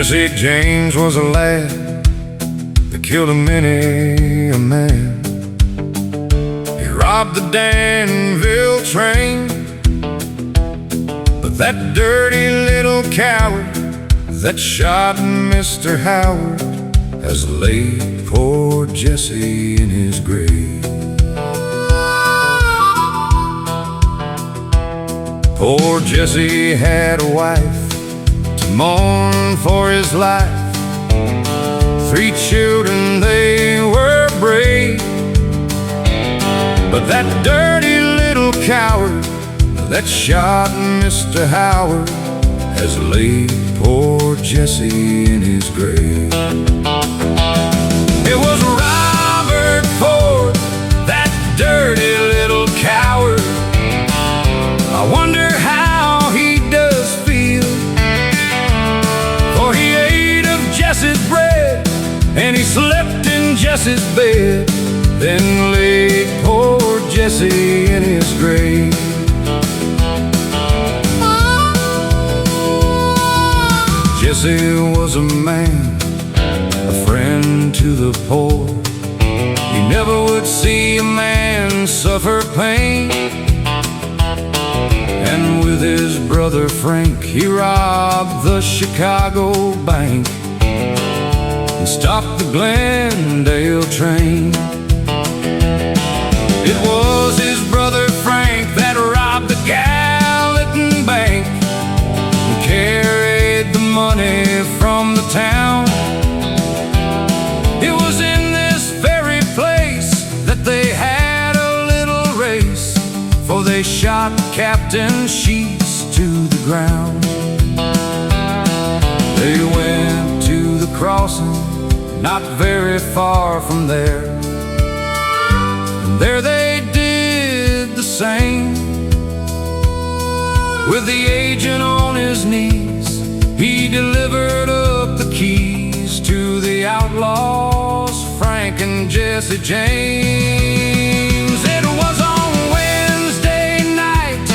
Jesse James was a lad that killed many a man. He robbed the Danville train, but that dirty little coward that shot Mr. Howard has laid poor Jesse in his grave. Poor Jesse had a wife to mourn for his life. 3 children, they were brave, but that dirty little coward that shot Mr. Howard has laid poor Jesse in his grave. It was Robert Ford, that dirty little coward. I wonder how he does feel, for he ate of Jesse's bread and he slept in Jesse's bed, then laid poor Jesse in his grave. Jesse was a man, a friend to the poor. He never would see a man suffer pain. And with his brother Frank, he robbed the Chicago bank and stopped the Glendale train. It was his brother Frank that robbed the Gallatin bank and carried the money from the town. It was in this very place that they had a little race, for they shot Captain Sheets to the ground. They went to the crossing, not very far from there, and there they did the same. With the agent on his knees, he delivered up the keys to the outlaws, Frank and Jesse James. It was on Wednesday night,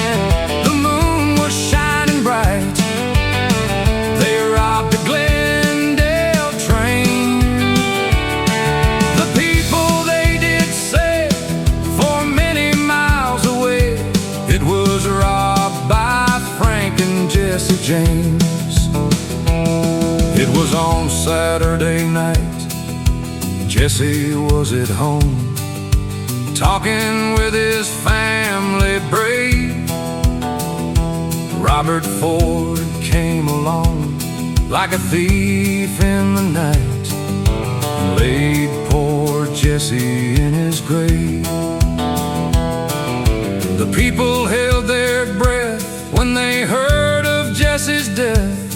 the moon was shining bright. They robbed the Glendale train. The people, they did say, for many miles away, it was robbed by Frank and Jesse James. It was on Saturday night. Jesse was at home, talking with his family brave. Robert Ford came along like a thief in the night and laid poor Jesse in his grave. The people held their breath when they heard of Jesse's death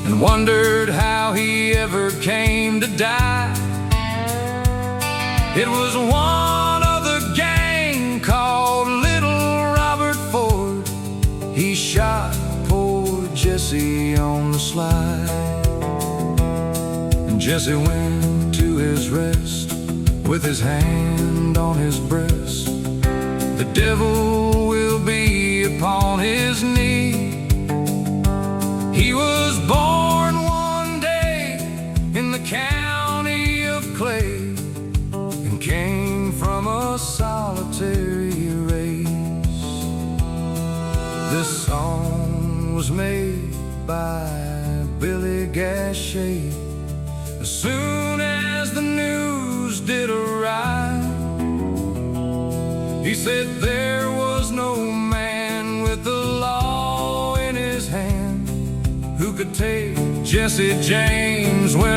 and wondered how he ever came to die. It was one of the gang called Little Robert Ford. He shot poor Jesse on the sly, and Jesse went to his rest with his hand on his breast. The devil will be upon his knee. He was born one day in the county of Clay and came from a solitary race. This song was made by Billy Gachet as soon as the news did arrive. He said there was no man with the law in his hand who could take Jesse James when